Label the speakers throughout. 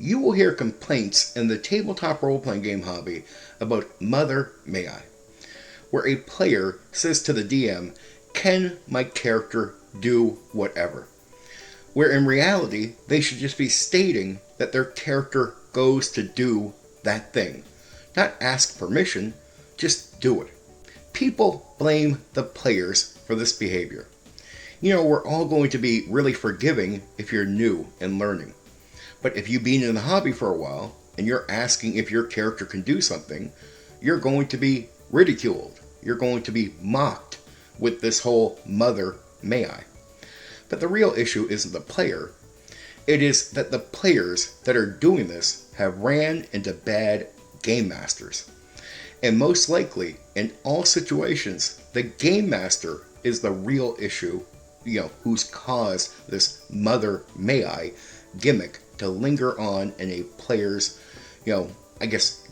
Speaker 1: you will hear complaints in the tabletop role-playing game hobby about Mother May I, where a player says to the DM, "Can my character do whatever?" Where in reality, they should just be stating that their character goes to do that thing. Not ask permission, just do it. People blame the players for this behavior. We're all going to be really forgiving if you're new and learning. But if you've been in the hobby for a while and you're asking if your character can do something, you're going to be ridiculed. You're going to be mocked with this whole "Mother May I." But the real issue isn't the player. It is that the players that are doing this have ran into bad game masters. And most likely, in all situations, the game master is the real issue, who's caused this "Mother May I" gimmick to linger on in a player's,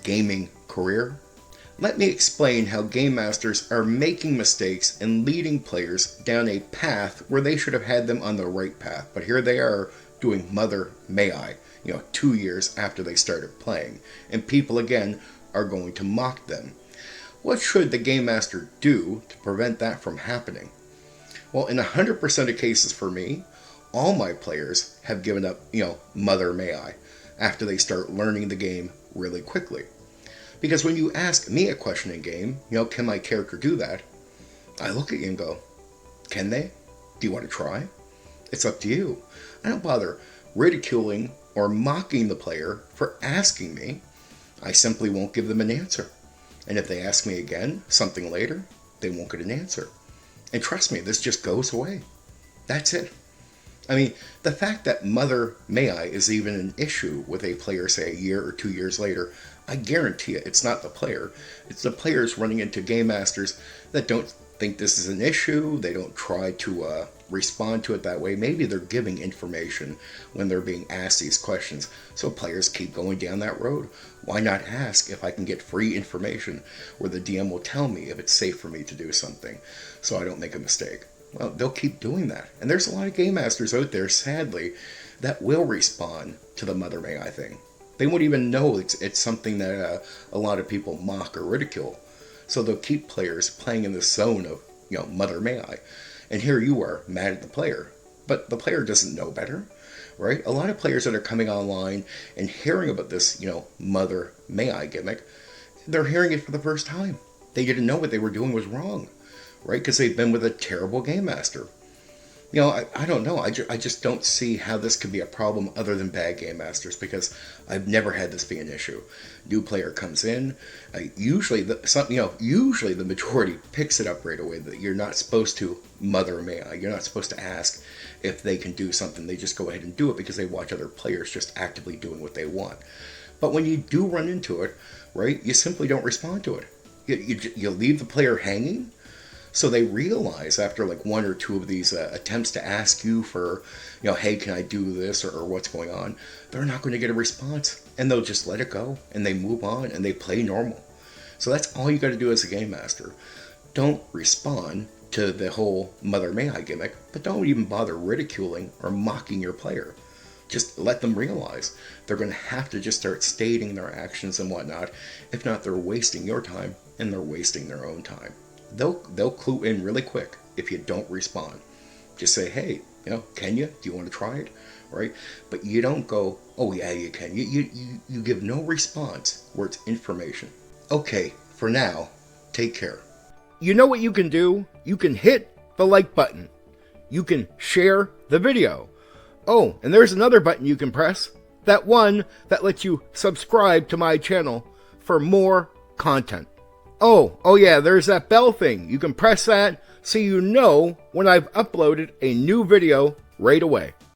Speaker 1: gaming career. Let me explain how game masters are making mistakes and leading players down a path where they should have had them on the right path. But here they are doing "Mother May I," 2 years after they started playing. And people, again, are going to mock them. What should the game master do to prevent that from happening? Well, in 100% of cases for me, all my players have given up, "Mother May I," after they start learning the game really quickly. Because when you ask me a question in game, "Can my character do that?" I look at you and go, "Can they? Do you want to try?" It's up to you. I don't bother ridiculing or mocking the player for asking me. I simply won't give them an answer. And if they ask me again, something later, they won't get an answer. And trust me, this just goes away. That's it. I mean, the fact that "Mother May I" is even an issue with a player, say, a year or 2 years later, I guarantee it's not the player. It's the players running into game masters that don't think this is an issue. They don't try to respond to it that way. Maybe they're giving information when they're being asked these questions. So players keep going down that road. Why not ask if I can get free information where the DM will tell me if it's safe for me to do something so I don't make a mistake? Well, they'll keep doing that. And there's a lot of game masters out there, sadly, that will respond to the "Mother May I" thing. They won't even know it's something that a lot of people mock or ridicule. So they'll keep players playing in this zone of, "Mother May I." And here you are, mad at the player. But the player doesn't know better, right? A lot of players that are coming online and hearing about this, "Mother May I" gimmick, they're hearing it for the first time. They didn't know what they were doing was wrong, right? Because they've been with a terrible game master. I don't know. I just don't see how this could be a problem other than bad game masters, because I've never had this be an issue. New player comes in, usually the majority picks it up right away that you're not supposed to "Mother May I." You're not supposed to ask if they can do something. They just go ahead and do it because they watch other players just actively doing what they want. But when you do run into it, right, you simply don't respond to it. You leave the player hanging. So they realize after like 1 or 2 of these attempts to ask you for, "Hey, can I do this?" or "What's going on?" They're not going to get a response. And they'll just let it go. And they move on and they play normal. So that's all you got to do as a game master. Don't respond to the whole "Mother May I" gimmick, but don't even bother ridiculing or mocking your player. Just let them realize they're going to have to just start stating their actions and whatnot. If not, they're wasting your time and they're wasting their own time. They'll clue in really quick if you don't respond. Just say, "Hey, can you? Do you want to try it?" Right? But you don't go, "Oh yeah, you can." You give no response where it's information. Okay, for now, take care. You know what you can do? You can hit the like button. You can share the video. Oh, and there's another button you can press. That one that lets you subscribe to my channel for more content. Oh yeah, there's that bell thing. You can press that so you know when I've uploaded a new video right away.